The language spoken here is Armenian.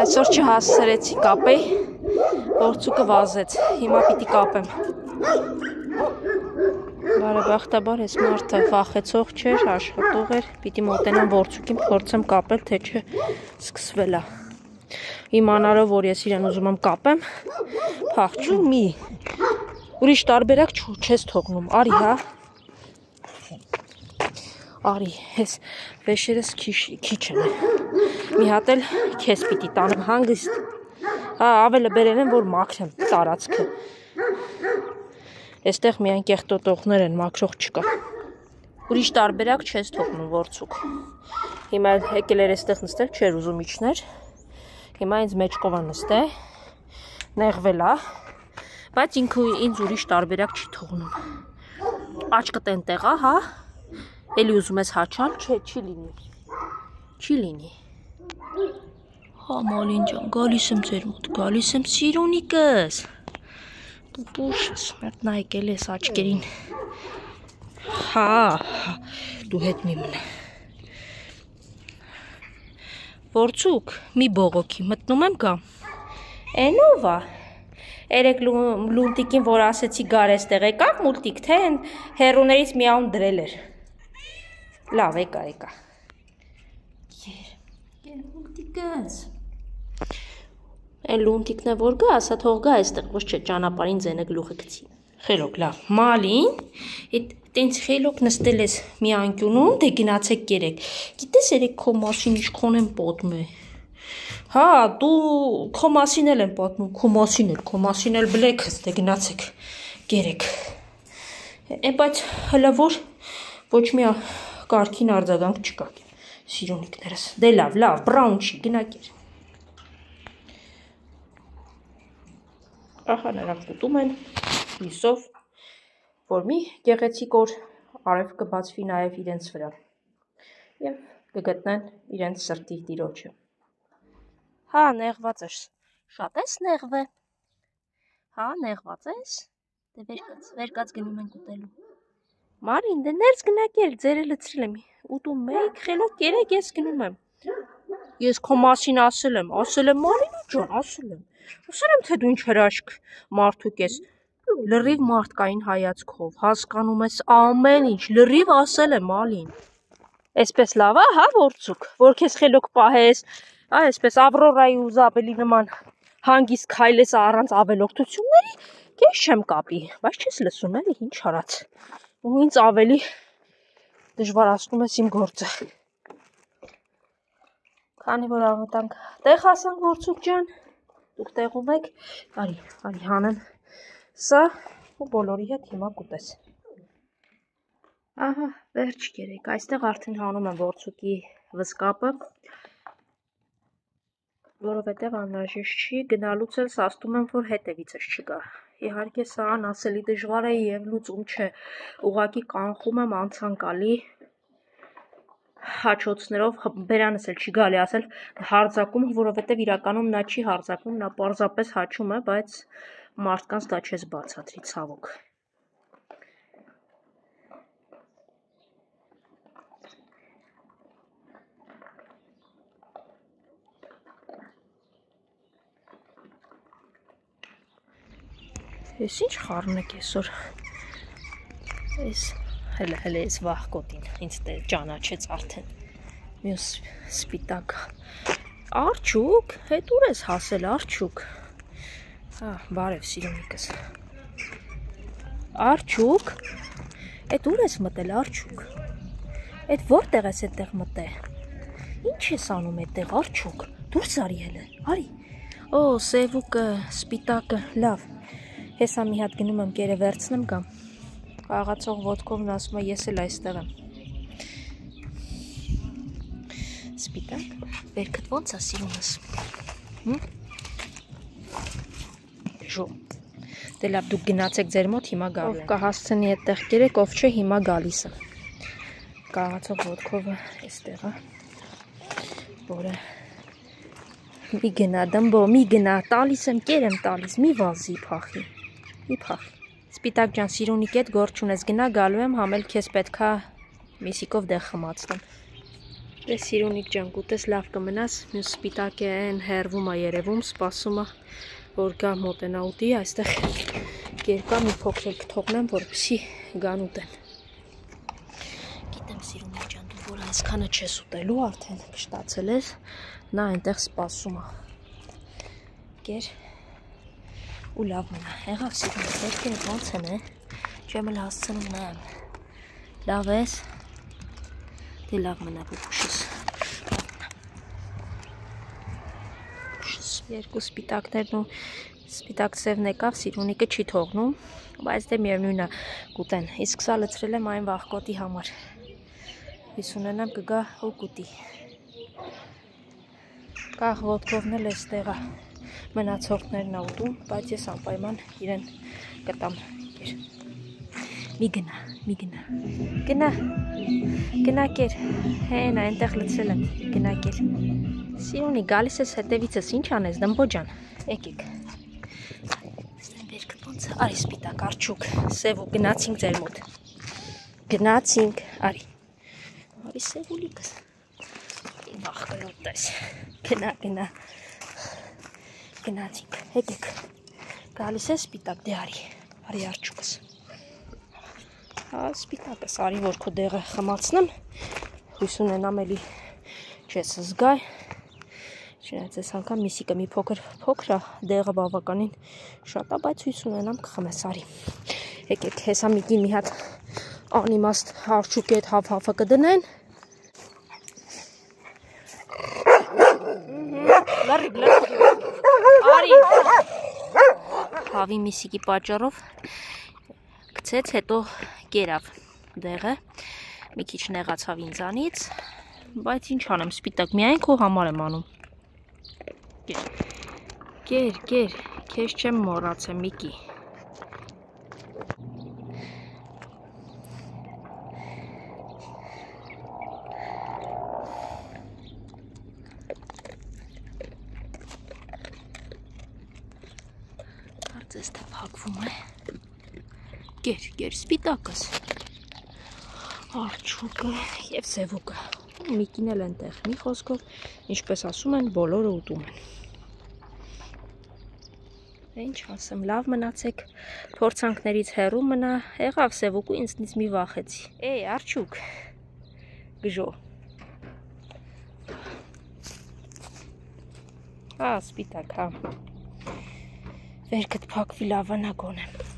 Այսօր չհասցրեցի կապեի, գործուկը վազեց, հիմա պիտի կապեմ։ Բարեբախտաբար այս մարդը վախեցող չէր, աշխատող էր, պիտի մոտենամ գործուկին, փորձեմ կապել, թե չէ սկսվել է։ Իմանալով, որ ես իրեն ուզում եմ կապեմ, փախչում մի։ Ուրիշ տարբերակ չես թողնում, արի, հա։ Արի, ես վեշերս քիչ են։ Մի հատ էլ քեզ պիտի տանեմ հանգիստ։ Հա, ավելը բերել եմ, որ մաքրեմ տարածքը։ Այստեղ միայն կեղտոտողներ են, մաքրող չկա։ Ուրիշ տարբերակ չես թողնում գործուկ։ Հիմա եկել էր այստեղ նստել, չէր ուզում իջներ։ Հիմա ինձ մեջկով է նստել, նեղվել է, բայց ինքը ինձ ուրիշ տարբերակ չի թողնում։ Աչքդ էնտեղ է, հա։ Էլի ուզում ես հաչալ, չէ, չի լինի։ Չի լինի։ Հա, Մալին ջան, գալիս եմ ձեր մոտ, գալիս եմ սիրունիկս։ Դու դուրս ես, մերտնա եկել ես աչկերին։ Հա, դու հետ մի մնա։ Որցուկ, մի բողոքի, մտնում եմ գամ։ Էնով է։ Երեք լունտիկին, որ ասեցի գար էստեղ եկավ մուլտիկ, թե հերուներից մի անուն դրել էր։ Լավ, եկա։ Եր մուլտիկս։ Այն լունտիկն է որ գա, ասա թող գա այստեղ, ոչ չէ ճանապարհին ձենը գլուխը գցի։ Խելոք, լավ։ Մալին, տենց խելոք նստել ես մի անկյունում, դե գնացեք կերեք։ Գիտես երեք քո մասին ինչքան եմ պատմել։ Հա, դու քո մասին էլ եմ պատմում, քո մասին էլ բլեքս, դե գնացեք կերեք։ Բայց հələ որ ոչ մի կարգին արձագանք չկա։ Սիրունիկներս։ Դե լավ, բրաուն չի, գնակեր։ Ահա նրանք ուտում են լույսով, որ մի գեղեցիկ օր արև կբացվի նաև իրենց վրա և կգտնեն իրենց սրտի տիրոջը։ Հա, նեղված ես, շատ ես նեղվե։ Հա, նեղված ես, դե վերկաց գնում ենք ուտելու։ Մարին, դե ներս գնակել, ձերը լցրել եմ, ուտում մեկ, խելոք կերեք, ես գնում եմ։ Ես քո մասին ասել եմ Մարինա ջան, ասել եմ, թե դու ինչ հրաշք մարդուկ ես, լրիվ մարդկային հայացքով, հասկանում ես ամեն ինչ, լրիվ ասել եմ Մալին։ Այսպես լավ է, հա, որցուկ, որ քեզ խելոք պահես, այսպես Ավրորայի ու Զաբելի նման հանգիստ քայլես առանց ավելորդությունների, քեզ չեմ կապի, բայց չես լսում էլի, ինչ արած։ Ու ինձ ավելի դժվարացնում ես իմ գործը։ Քանի որ անվտանգ տեղ հասանք որցուկ ջան, դուք տեղում եք, արի հանեմ սա ու բոլորի հետ հիմա կուտես։ Ահա, վերջ կերեք, այստեղ արդեն հանում եմ որցուկի վզկապը, որովհետև անհրաժեշտ չի, գնալուց էլ սաստում եմ, որ հետևիցս չգա։ Իհարկե սա անասելի դժվար է և լուծում չէ, ուղղակի կանխում եմ անցանկալի հաչոցներով, բերանս էլ չի գալի ասել հարձակում, որովհետև իրականում նա չի հարձակում, նա պարզապես հաչում է, բայց մարդկանց դա չես բացատրի, ցավոք։ Ես ինչ խառնեք այսօր, հələ ես վաղկոտին, ինձ ճանաչեց արդեն, մյուս սպիտակ, արջուկ, հետ ուր ես հասել, արջուկ, բարև սիրունիկս, արջուկ, էդ ուր ես մտել, արջուկ, էդ որտեղ ես էդտեղ մտել, ինչ ես անում էդտեղ, արջուկ, դուրս արի հելը, արի, օ, սևուկը, սպիտակը, լավ, հեսա մի հատ գնում եմ կերը վերցնեմ գամ, աղացող ոտքովն ասում է ես էլ այստեղ եմ, սպիտակ, վերքդ ոնց է սիրունս, ժո, դե լավ դուք գնացեք ձեր մոտ հիմա գալու եմ, ով կհասցնի այդտեղ կերեք, ով չէ հիմա գալիս եմ, աղացող ոտքովը այստեղ է, որը մի գնա դմբո, մի գնա, տալիս եմ, կեր եմ տալիս, մի վազի փախի, մի փախի, սպիտակ ջան սիրունիկ էդ գործ չունես, գնա գալու եմ, համել քեզ պետքա միսիկով դեղ խմացնեմ, Դե սիրունիկ ջան, կուտես լավ կմնաս, մյուս սպիտակը են հերվում է երևում, սպասում է, որ գա մոտենա ուտի, այստեղ կերկա մի փոքրիկ թողնեմ, որպեսզի գան ուտեն։ Գիտեմ սիրունիկ ջան, դու որ այսքանը չես ուտելու, արդեն կշտացել ես, նա այնտեղ սպասում է։ Կեր ու լավ մնա, եղավ սիրունիկ, պետք է ոնց են է, չեմ էլ հասցնում նայեմ, լավ ես, դե լավ մնա բուբուշս։ Երկու սպիտակներն ու սպիտակ սևն եկավ, սիրունիկը չի թողնում, բայց դե միևնույն է կուտեն, իսկ սա լցրել եմ այն վաղկոտի համար, հույս ունենամ կգա ու կուտի։ Կաղ ոտքովն էլ էստեղ է, մնացորդներն է ուտում, բայց ես անպայման իրեն կտամ։ Մի գնա, գնա կեր, հեն այնտեղ լցրել եմ, գնա կեր։ Սիրունի, գալիս ես հետևիցս, ինչ անես, դմբո ջան, եկեք։ Ստեմ բերքդ ոնց, արի սպիտակ, արջուկ, սև ու գնացինք ձեր մոտ։ Գնացինք, արի սևուլիկս, վախ կլոտես, գնա, գնացինք, եկեք, գալիս ես սպիտակ, դե արի արջուկս։ Սպիտակս արի, որ քո դեղը խմացնեմ, հույս ունենամ էլի չես զգայ, չնայած ես անգամ միսիկը մի փոքր է, դեղը բավականին շատ է, բայց հույս ունենամ կխմես, արի։ Եկեք, հեսա միկին մի հատ անիմաստ արջուկի հետ հավ-հավը կդնեն։ Լրիվ, արի։ Հավի միսիկի պատճառով գցեց, հետո կերավ դեղը, մի քիչ նեղացավ ինձանից, բայց ինչ անեմ, սպիտակ, միայն քո համար եմ անում։ Կեր, քեզ չեմ մոռացել, Միկի։ Կարծես թե փակվում է։ Կեր, սպիտակս, արջուկը և սևուկը, Միկին էլ ենտեղ, մի խոսքով, ինչպես ասում են, բոլորը ուտում են։ Ինչ ասեմ, լավ մնացեք, փորձանքներից հեռու մնա, եղավ սևուկու ինձնից մի վախեցի, արջուկ, գժո։ Սպիտակ, վերքդ փակվի լավանա գոնեմ։